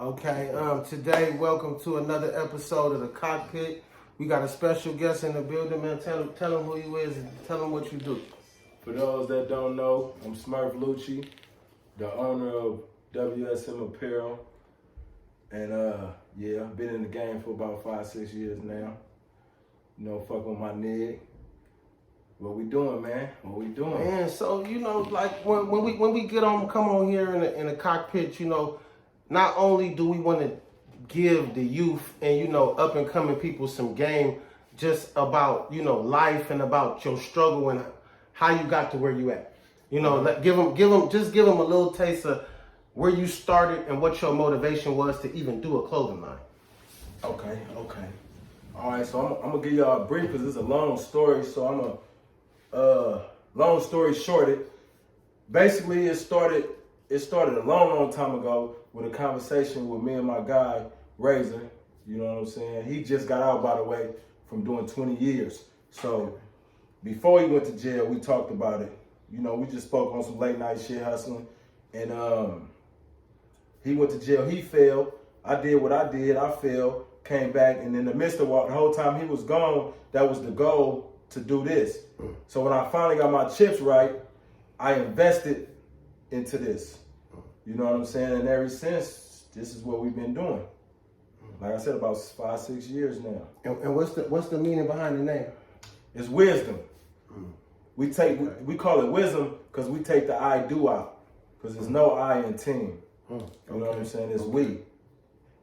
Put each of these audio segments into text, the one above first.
Okay, today, welcome to another episode of The Cockpit. We got a special guest in the building, man. Tell him who you is and tell him what you do. For those that don't know, I'm SMURFLUCCI, the owner of WSM Apparel. And I've been in the game for about 5-6 years now. You know, fuck with my nigga. What we doing, man? What we doing? Man, so, you know, like when we come on here in the cockpit, you know, not only do we want to give the youth and, you know, up and coming people some game just about, you know, life and about your struggle and how you got to where you at. You know, give them a little taste of where you started and what your motivation was to even do a clothing line. Okay. All right, so I'm gonna give y'all a brief because it's a long story. So long story short, basically it started a long time ago with a conversation with me and my guy Razor. You know what I'm saying? He just got out, by the way, from doing 20 years. So before he went to jail, we talked about it. You know, we just spoke on some late night shit hustling, and he went to jail. He failed. I did what I did. I failed. Came back, and in the midst of the whole time he was gone, that was the goal, to do this. So when I finally got my chips right, I invested into this. You know what I'm saying? And ever since, this is what we've been doing. Like I said, about 5-6 years now. And what's the meaning behind the name? It's wisdom. We call it wisdom because we take the I do out. Because there's no I in team. You know what I'm saying? It's we.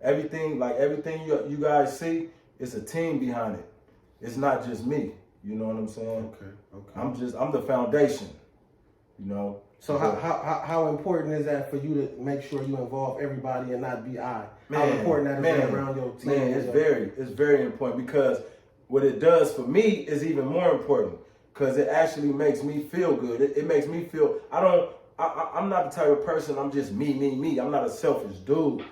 Everything you guys see, it's a team behind it. It's not just me. You know what I'm saying? Okay. I'm the foundation. You know. So how important is that for you to make sure you involve everybody and not be I? How important that is around your team? Man, it's very important because what it does for me is even more important because it actually makes me feel good. It makes me feel, I'm not the type of person, I'm just me. I'm not a selfish dude.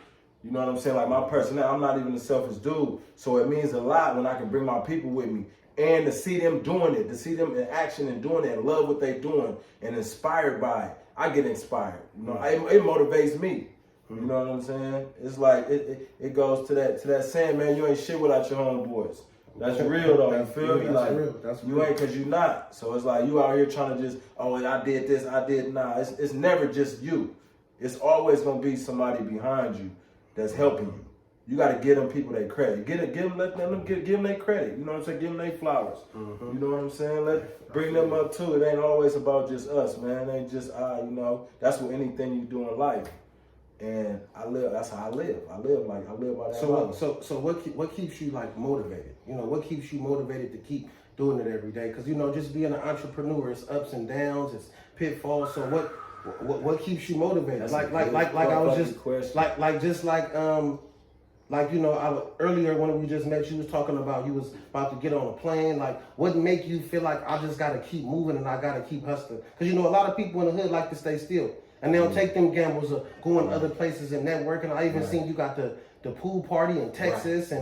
You know what I'm saying? Like my personality, I'm not even a selfish dude. So it means a lot when I can bring my people with me. And to see them doing it, to see them in action and doing it and love what they're doing and inspired by it, I get inspired. You know, it motivates me. You know what I'm saying? It's like, it goes to that saying, man, you ain't shit without your homeboys. That's real though, you feel me? That's like, real. That's you real. ain't because you not. So it's like, you out here trying to just, I did this, I did nah. It's never just you. It's always going to be somebody behind you that's helping you. You got to give them people their credit. Give them their credit. You know what I'm saying? Give them their flowers. You know what I'm saying? Bring them up too. It ain't always about just us, man. It ain't just you know. That's what anything you do in life. And that's how I live. I live by that. So what keeps you like motivated? You know, what keeps you motivated to keep doing it every day? Because you know, just being an entrepreneur, it's ups and downs, it's pitfalls. So what keeps you motivated? Like I was just like, you know, earlier when we just met, you was talking about you was about to get on a plane. Like, what make you feel like I just got to keep moving and I got to keep hustling? Because, you know, a lot of people in the hood like to stay still. And they'll take them gambles of going other places and networking. I even seen you got the pool party in Texas.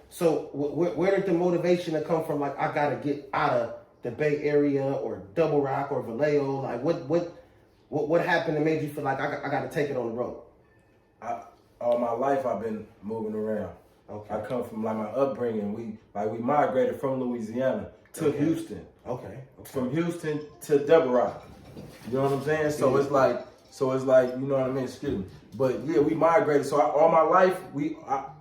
So where did the motivation to come from? Like, I got to get out of the Bay Area or Double Rock or Vallejo. Like, what happened that made you feel like I got to take it on the road? All my life I've been moving around. I come from like my upbringing. We migrated from Louisiana to Houston. From Houston to Double Rock. You know what I'm saying? So it's like, you know what I mean? Excuse me. But yeah, we migrated. So all my life,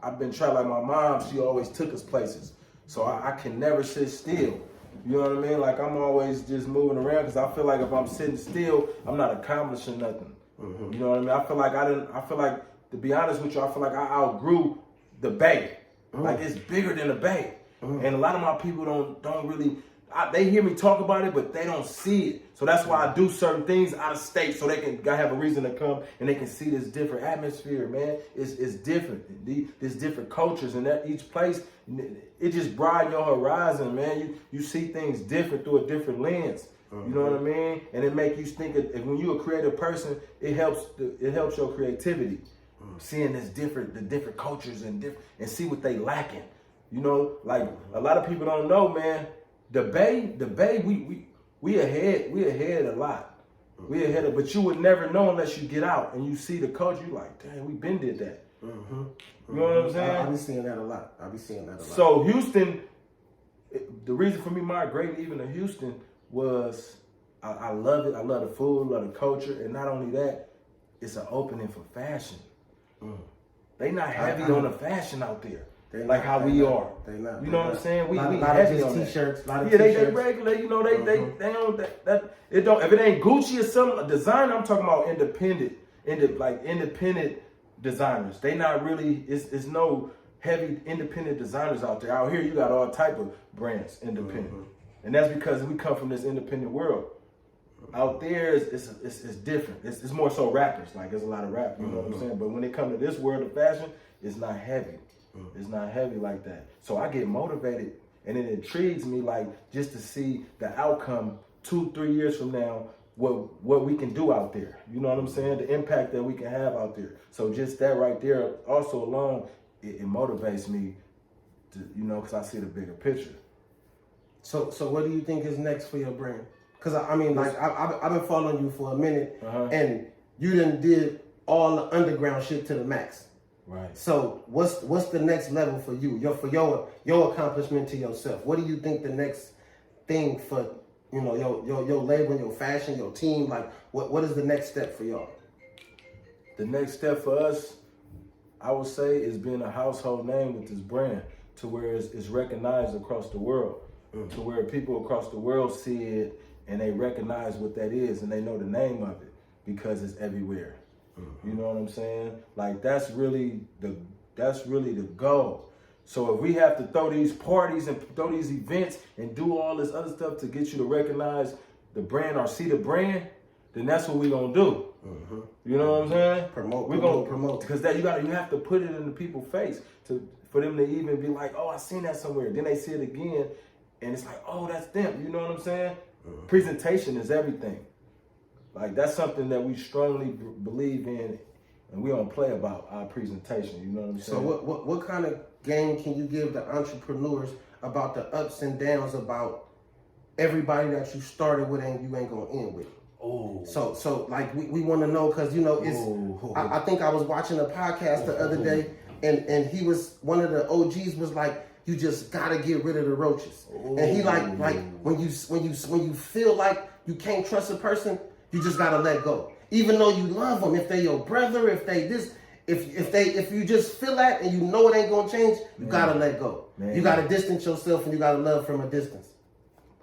I've been trying. Like my mom, she always took us places. So I can never sit still. You know what I mean? Like I'm always just moving around because I feel like if I'm sitting still, I'm not accomplishing nothing. You know what I mean? I feel like, to be honest with you, I feel like I outgrew the Bay. Like it's bigger than the Bay. And a lot of my people don't really, they hear me talk about it, but they don't see it. So that's why I do certain things out of state so they can have a reason to come and they can see this different atmosphere, man. It's different. There's different cultures and that each place, it just broadens your horizon, man. You see things different through a different lens. You know what I mean? And it makes you think of, when you're a creative person, it helps your creativity. Seeing the different cultures and see what they lacking. You know, like a lot of people don't know, man. The Bay, we ahead a lot. We ahead of, but you would never know unless you get out and you see the culture. You like, dang, we been did that. You know what I'm saying? I be seeing that a lot. So Houston, the reason for me migrating even to Houston was I love it. I love the food, love the culture, and not only that, it's an opening for fashion. They not heavy on the fashion out there. Like how we are. They not. You know what I'm saying? We lot heavy of on that. T-shirts. They regular. You know, they don't that it don't. If it ain't Gucci or some designer, I'm talking about independent designers. They not really. It's no heavy independent designers out there. Out here, you got all type of brands independent, and that's because we come from this independent world. Out there, it's different. It's more so rappers. Like there's a lot of rap. You know what I'm saying? But when it comes to this world of fashion, it's not heavy. It's not heavy like that. So I get motivated, and it intrigues me, like just to see the outcome 2-3 years from now, what we can do out there. You know what I'm saying? The impact that we can have out there. So just that right there, also alone, it motivates me to, you know, because I see the bigger picture. So what do you think is next for your brand? Because I mean, like I've been following you for a minute, and you done did all the underground shit to the max. Right. So what's the next level for you? Your accomplishment to yourself. What do you think the next thing for, you know, your label, your fashion, your team? Like what is the next step for y'all? The next step for us, I would say, is being a household name with this brand, to where it's recognized across the world, to where people across the world see it and they recognize what that is and they know the name of it because it's everywhere. You know what I'm saying? Like that's really the goal. So if we have to throw these parties and throw these events and do all this other stuff to get you to recognize the brand or see the brand, then that's what we're gonna do. You know what I'm saying? Promote. Because that you have to put it in the people's face for them to even be like, oh, I seen that somewhere. Then they see it again, and it's like, oh, that's them. You know what I'm saying? Presentation is everything. Like that's something that we strongly believe in, and we don't play about our presentation. You know what I'm saying? So what kind of game can you give the entrepreneurs about the ups and downs, about everybody that you started with and you ain't gonna end with? Oh. So like we want to know, because you know it's. I think I was watching a podcast the other day, and he was, one of the OGs was like, you just gotta get rid of the roaches. And he like when you feel like you can't trust a person, you just gotta let go. Even though you love them, if they your brother, if you just feel that and you know it ain't gonna change, you gotta let go. You gotta distance yourself, and you gotta love from a distance.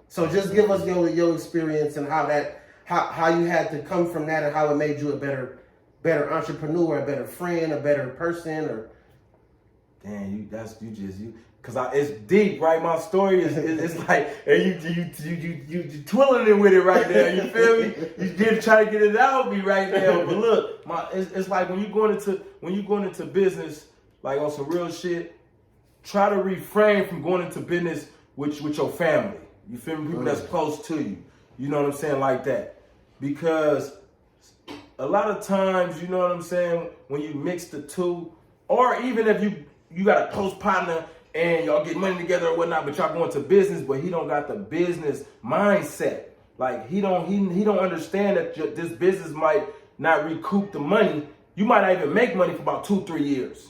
So just give us your experience and how you had to come from that, and how it made you a better entrepreneur, a better friend, a better person, or. Damn, because it's deep, right? My story is like, and you twirling it with it right there. You feel me? You did try to get it out of me right now. But look, it's like when you going into business, like on some real shit, try to refrain from going into business with your family. You feel me? People that's close to you. You know what I'm saying? Like that, because a lot of times, you know what I'm saying, when you mix the two, or even if you got a close partner and y'all get money together or whatnot, but y'all going to business, but he don't got the business mindset. Like he don't understand that this business might not recoup the money. You might not even make money for about 2-3 years.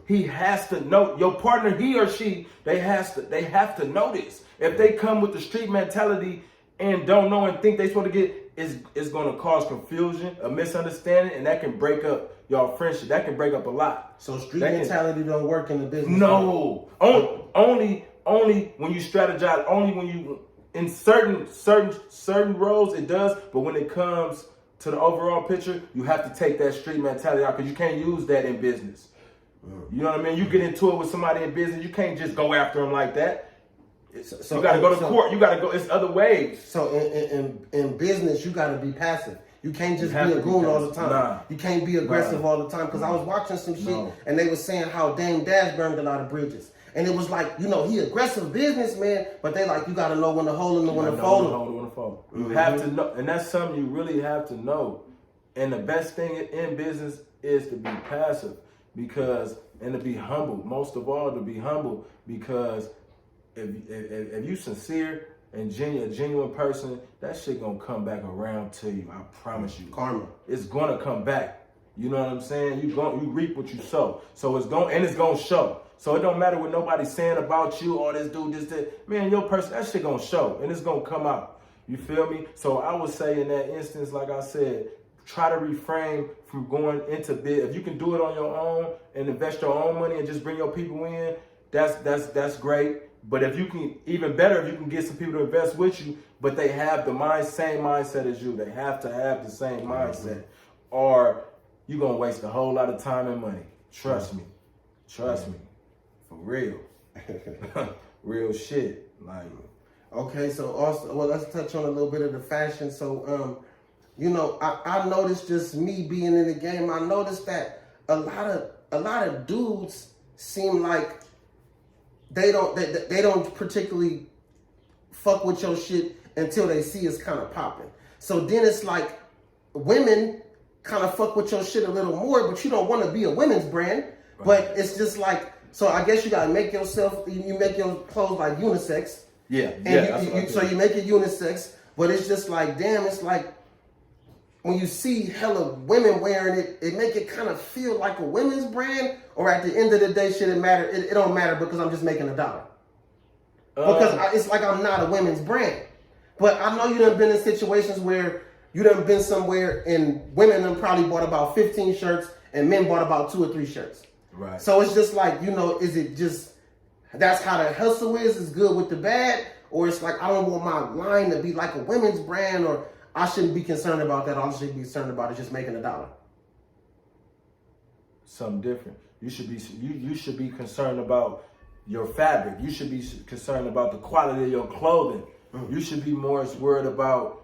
He has to know, your partner, he or she, they have to know this. If they come with the street mentality and don't know and think they supposed to get, it's going to cause confusion, a misunderstanding, and that can break up y'all friendship. That can break up a lot. So street mentality don't work in the business. No, only when you strategize. Only when you in certain roles it does. But when it comes to the overall picture, you have to take that street mentality out, because you can't use that in business. You know what I mean? You get into it with somebody in business, you can't just go after them like that. So you got to go to court. You got to go. It's other ways. So in business, you got to be passive. You can't just be a goon all the time. Nah. You can't be aggressive all the time. Because I was watching some shit, and they were saying how Dame Dash burned a lot of bridges. And it was like, you know, he aggressive businessman, but they like, you got to know when to hold him and when to fold him. You have to know, and that's something you really have to know. And the best thing in business is to be passive, and to be humble. Most of all, to be humble, because if you sincere and a genuine person, that shit gonna come back around to you. I promise you. Karma. It's gonna come back. You know what I'm saying? You reap what you sow. So it's gonna show. So it don't matter what nobody's saying about you or this dude, that. Man, your person, that shit gonna show and it's gonna come out. You feel me? So I would say in that instance, like I said, try to refrain from going into bid. If you can do it on your own and invest your own money and just bring your people in, that's great. But if you can, even better, if you can get some people to invest with you, but they have the same mindset as you. They have to have the same mindset, or you're gonna waste a whole lot of time and money. Trust me. Trust me. For real. Real shit. Like, okay, so also, well, let's touch on a little bit of the fashion. So, you know, I noticed, just me being in the game, I noticed that a lot of dudes seem like they don't particularly fuck with your shit until they see it's kind of popping. So then it's like women kind of fuck with your shit a little more, but you don't want to be a women's brand. Right. But it's just like, so I guess you gotta make yourself, you make your clothes like unisex. Yeah. And so you make it unisex, but it's just like, damn, it's like when you see hella women wearing it, it make it kind of feel like a women's brand, or at the end of the day, should it matter? It don't matter because I'm just making $1. Because it's like I'm not a women's brand. But I know you done been in situations where you done been somewhere and women done probably bought about 15 shirts and men bought about 2 or 3 shirts. Right. So it's just like, you know, is it just, that's how the hustle is good with the bad? Or it's like, I don't want my line to be like a women's brand, or I shouldn't be concerned about that. All I should be concerned about is just making $1. Something different. You should be concerned about your fabric. You should be concerned about the quality of your clothing. You should be more worried about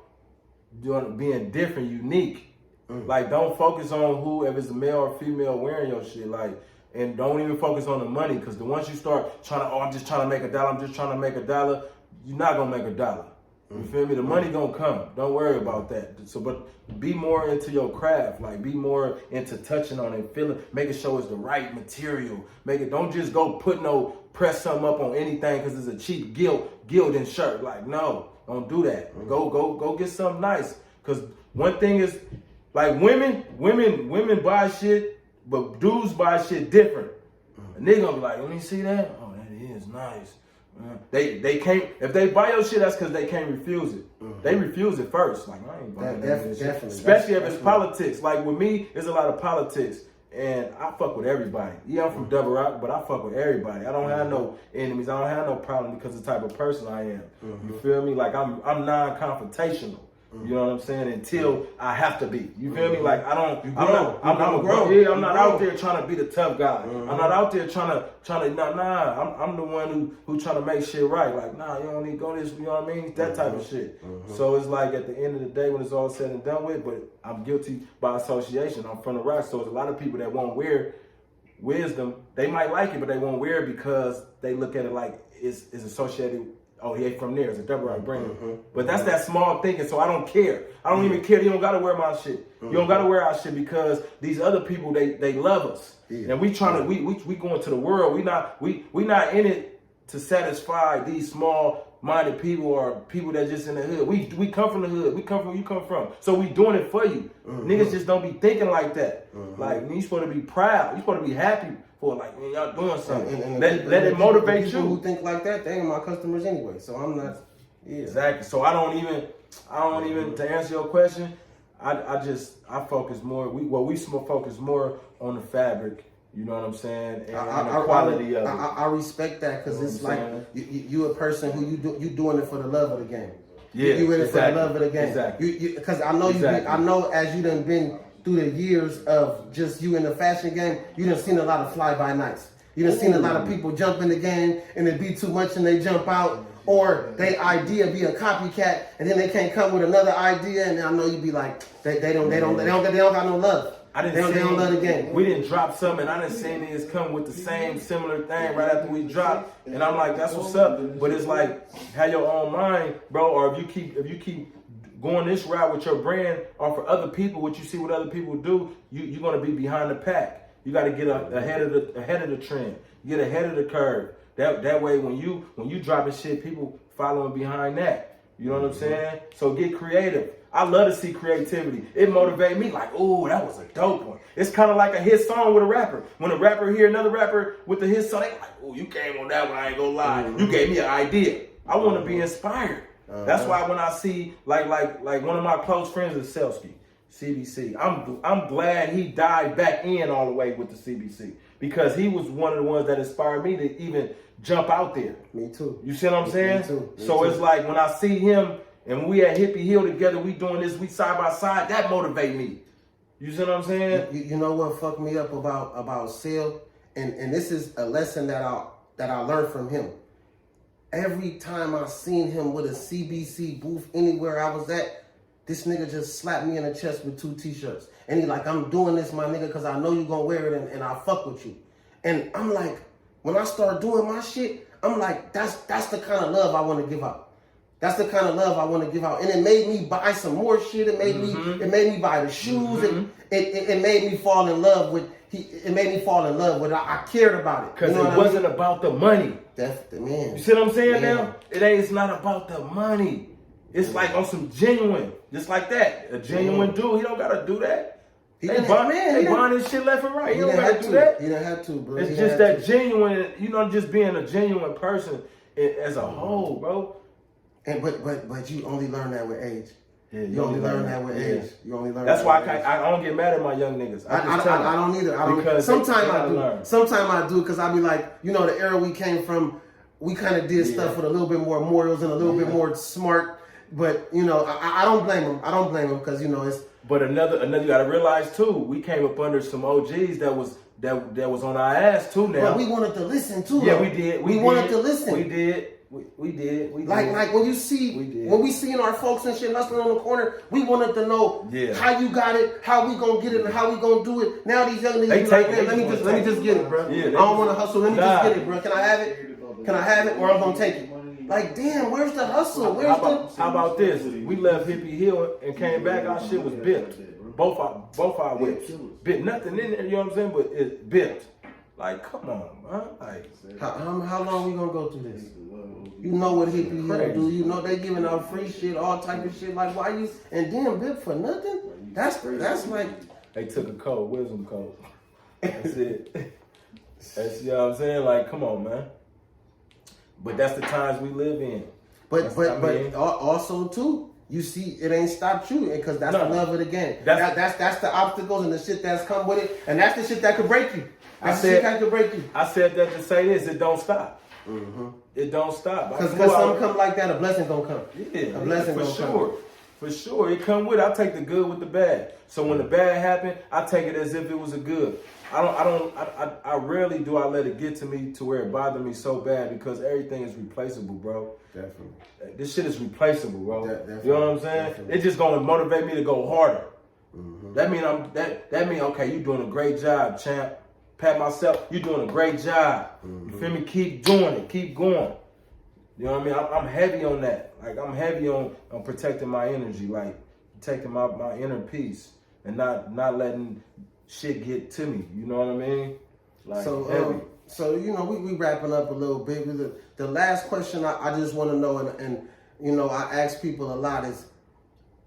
being different, unique. Like, don't focus on who, if it's a male or female wearing your shit. Like, and don't even focus on the money, because once you start trying to, I'm just trying to make $1, I'm just trying to make $1, you're not gonna make $1. You feel me? The money gonna come. Don't worry about that. So, but be more into your craft. Like, be more into touching on it, feeling, making sure it's the right material. Don't just go press something up on anything because it's a cheap gilding shirt. Like, no, don't do that. Go get something nice. Because one thing is, like, women buy shit, but dudes buy shit different. And they gonna be like, let me see that. Oh, that is nice. They can't, if they buy your shit, that's because they can't refuse it. They refuse it first. Like, I ain't buying that shit. Definitely. Especially if it's politics. Like, with me, there's a lot of politics. And I fuck with everybody. Yeah, I'm from Double Rock, but I fuck with everybody. I don't have no enemies. I don't have no problem because of the type of person I am. You feel me? Like, I'm non-confrontational. You know what I'm saying? Until I have to be. You feel me? Like, I'm not out there trying to be the tough guy. I'm not out there trying to I'm the one who trying to make shit right. Like, nah, you don't need to go this, you know what I mean? That type of shit. So it's like, at the end of the day, when it's all said and done with, but I'm guilty by association. I'm from the Rock, so there's a lot of people that won't wear wisdom. They might like it, but they won't wear it because they look at it like it's associated. Oh, he ain't from there. It's a Double Rock brand. But that's that small thinking, so I don't care. I don't even care. You don't got to wear my shit. You don't got to wear our shit because these other people, they love us. And we trying to, we going to the world. We not in it to satisfy these small-minded people or people that just in the hood. We come from the hood. We come from where you come from. So we doing it for you. Niggas just don't be thinking like that. Like, you supposed to be proud. You supposed to be happy for, like, man, y'all doing something. And let it motivate you. People who think like that, they ain't my customers anyway. So I'm not. Yeah. Exactly. So I don't even to answer your question. I focus more. We focus more on the fabric. You know what I'm saying? And the quality of it. I respect that, because it's like you a person who you doing it for the love of the game. Yeah, you in it for the love of the game. Exactly. Because I know I know as you done been through the years of just you in the fashion game, you done seen a lot of fly-by-nights. You done seen a lot of people jump in the game and it be too much and they jump out, or they idea be a copycat and then they can't come with another idea, and I know you be like, they don't got no love. They don't love the game. We didn't drop something, and I didn't see niggas come with the same similar thing right after we dropped, and I'm like, that's what's up. But it's like, have your own mind, bro. Or if you keep going this route with your brand, or for other people, what you see what other people do, you're gonna be behind the pack. You got to get ahead of the trend. Get ahead of the curve. That way, when you dropping shit, people following behind that. You know what I'm saying? So get creative. I love to see creativity. It motivates me like, oh, that was a dope one. It's kind of like a hit song with a rapper. When a rapper hear another rapper with a hit song, they like, oh, you came on that one, I ain't gonna lie. You gave me an idea. I want to be inspired. That's why when I see like one of my close friends is Selsky, CBC. I'm glad he dived back in all the way with the CBC because he was one of the ones that inspired me to even jump out there. Me too. You see what I'm saying? Me too. So it's like when I see him and we at Hippie Hill together, we doing this, we side by side, that motivate me. You see what I'm saying? You know what fucked me up about Sil? And this is a lesson that I learned from him. Every time I seen him with a CBC booth anywhere I was at, this nigga just slapped me in the chest with 2 t-shirts. And he like, I'm doing this, my nigga, because I know you gonna wear it and I fuck with you. And I'm like, when I start doing my shit, I'm like, that's the kind of love I want to give out. That's the kind of love I want to give out. And it made me buy some more shit. It made me buy the shoes. It made me fall in love with it made me fall in love with it. I cared about it. Because it wasn't about the money. Man. You see what I'm saying now? It's not about the money. It's like on some genuine. Just like that. A genuine dude, he don't gotta do that. They buying his shit left and right. He don't gotta do that. He didn't have to, bro. It's just that genuine, just being a genuine person as a whole, bro. And but you only learn that with age. Yeah, you only learn that with age. You only learn. That's why I don't get mad at my young niggas. I don't either. I don't. Because sometimes I do. Sometimes I do because I be like, the era we came from, we kind of did stuff with a little bit more morals and a little bit more smart. But I don't blame them. I don't blame them because it's. But another you gotta realize too, we came up under some OGs that was on our ass too now. But we wanted to listen too. Yeah, we did. We wanted to listen. We did. We did. Like when you see when we seeing our folks and shit hustling on the corner, we wanted to know how you got it, how we gonna get it, and how we gonna do it. Now these young niggas be like, let me just get it, bro. I don't want to hustle. Let me just get it, bro. Can I have it? Can I have it, or I'm gonna take it? Like, damn, where's the hustle? How about this? We left Hippie Hill and came back. Our shit was built. Both our whips. Bit nothing in there. You know what I'm saying? But it's built. Like, come on, man. Like, how long we gonna go through this? You know what Hippie Hill do. They giving out free shit, all type of shit. Like, why you and then bit for nothing? That's like they took a code, wisdom code. That's it. That's what I'm saying. Like, come on, man. But that's the times we live in. But also too, you see, it ain't stopped you because that's the love of the game. That's the obstacles and the shit that's come with it, and that's the shit that could break you. I said that to say this: it don't stop. It don't stop. Because something come like that, a blessing gonna come. Yeah, a blessing gonna come. For sure, it come with it. I take the good with the bad. So when the bad happen, I take it as if it was a good. I rarely do I let it get to me to where it bothers me so bad because everything is replaceable, bro. Definitely. This shit is replaceable, bro. Definitely. You know what I'm saying? Definitely. It's just gonna motivate me to go harder. That mean okay, you doing a great job, champ. Pat myself, you doing a great job. You feel me? Keep doing it. Keep going. You know what I mean? I'm heavy on that. Like I'm heavy on protecting my energy, like protecting my inner peace and not letting shit get to me. You know what I mean? Like heavy. So we wrapping up a little bit. The last question I just want to know, and I ask people a lot is,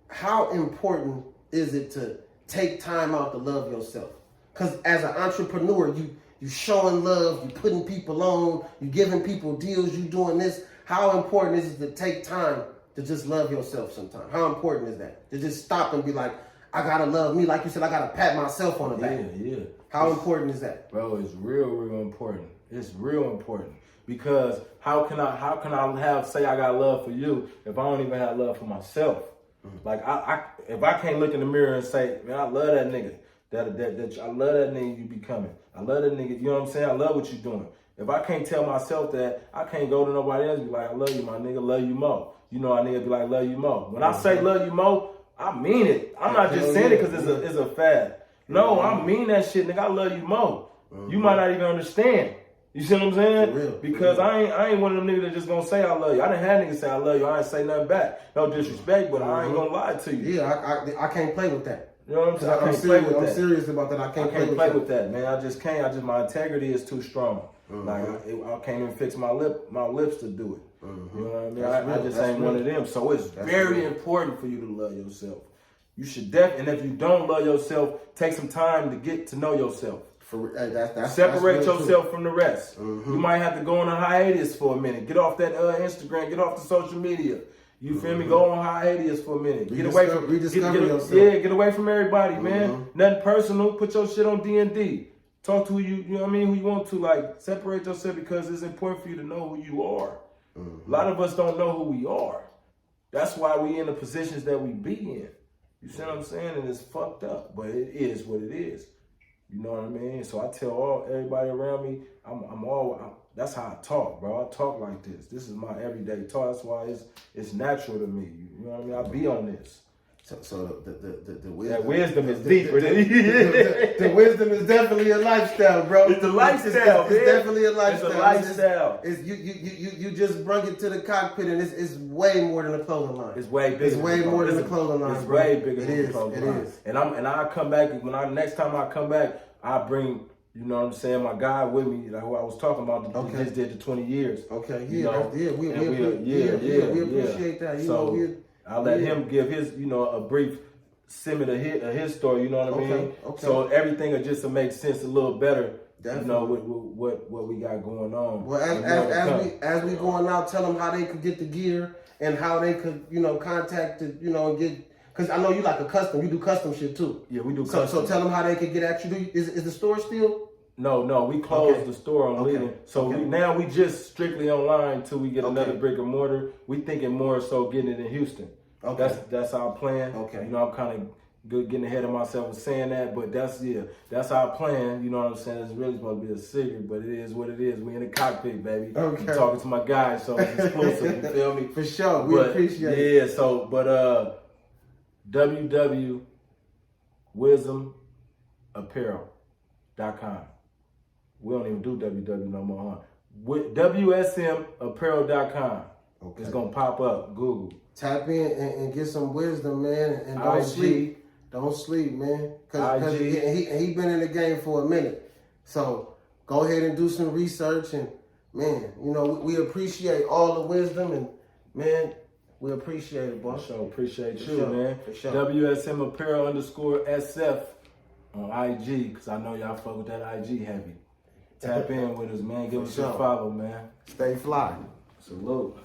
how important is it to take time out to love yourself? Because as an entrepreneur, you showing love, you putting people on, you giving people deals, you doing this. How important is it to take time to just love yourself sometimes? How important is that? To just stop and be like, I gotta love me. Like you said, I gotta pat myself on the back. Yeah. How important is that? Bro, it's real important. It's real important. Because how can I say I got love for you if I don't even have love for myself? Like if I can't look in the mirror and say, man, I love that nigga. That I love that nigga you becoming. I love that nigga, you know what I'm saying? I love what you doing. If I can't tell myself that, I can't go to nobody else and be like, I love you, my nigga, love you more. I need to be like, love you more. When I say love you more, I mean it. I'm not just saying it because it's a fad. No, I mean that shit, nigga. I love you more. You might not even understand. You see what I'm saying? For real. Because I ain't one of them niggas that just gonna say I love you. I done had niggas say I love you. I ain't say nothing back. No disrespect, but I ain't gonna lie to you. Yeah, I can't play with that. You know what I'm saying? I can't play with that. I'm serious about that. I can't play with that, man. I just can't. My integrity is too strong. Like I can't even fix my lips to do it. You know what I mean? I just ain't one of them. So it's very important for you to love yourself. You should and if you don't love yourself, take some time to get to know yourself. Separate yourself from the rest. You might have to go on a hiatus for a minute. Get off that Instagram. Get off the social media. You feel me? Go on hiatus for a minute. Get away from yourself. Yeah, get away from everybody, man. Nothing personal. Put your shit on D&D. Talk to who you know what I mean, who you want to. Like, separate yourself because it's important for you to know who you are. A lot of us don't know who we are. That's why we in the positions that we be in. You see what I'm saying? And it's fucked up, but it is what it is. You know what I mean? So I tell everybody around me, that's how I talk, bro. I talk like this. This is my everyday talk. That's why it's natural to me. You know what I mean? I be on this. So the wisdom, that wisdom is deeper. The wisdom is definitely a lifestyle, bro. It's a lifestyle. It's definitely a lifestyle. It's a lifestyle. It's you just brung it to the cockpit, and it's way more than a clothing line. It's way bigger. It's way more than a clothing line. It's bro. way bigger than a clothing line. It is. And I come back next time I come back, I bring. You know what I'm saying? My guy with me, like who I was talking about, that just did the 20 years. Okay, we appreciate that. I'll let him give his, a brief snippet of his story. You know what I mean? Okay. So everything will just make sense a little better. Definitely. With what we got going on. Well, as we going out, tell them how they could get the gear and how they could, contact it, and get. Because I know you like you do custom shit too. Yeah, we do custom. So tell them how they could get at you. Is the store still? No, we closed the store on leaving. So we just strictly online till we get another brick and mortar. We thinking more so getting it in Houston. Okay. That's our plan. Okay. I'm kind of getting ahead of myself and saying that, but that's our plan. You know what I'm saying? It's really supposed to be a secret, but it is what it is. We in the cockpit, baby. Okay. I'm talking to my guys, so it's exclusive. You feel me? For sure. We appreciate it. Yeah, so, but www.wisdomapparel.com. We don't even do www no more, huh? WSMapparel.com. Okay. It's gonna pop up. Google. Tap in and get some wisdom, man, and don't sleep. Don't sleep, man. Cause he been in the game for a minute. So go ahead and do some research, and man, we appreciate all the wisdom, and man, we appreciate it, boy. So appreciate you, man. For sure. WSM Apparel _SF on IG, because I know y'all fuck with that IG heavy. Tap in with us, man. Give us a follow, man. Stay fly. Salute.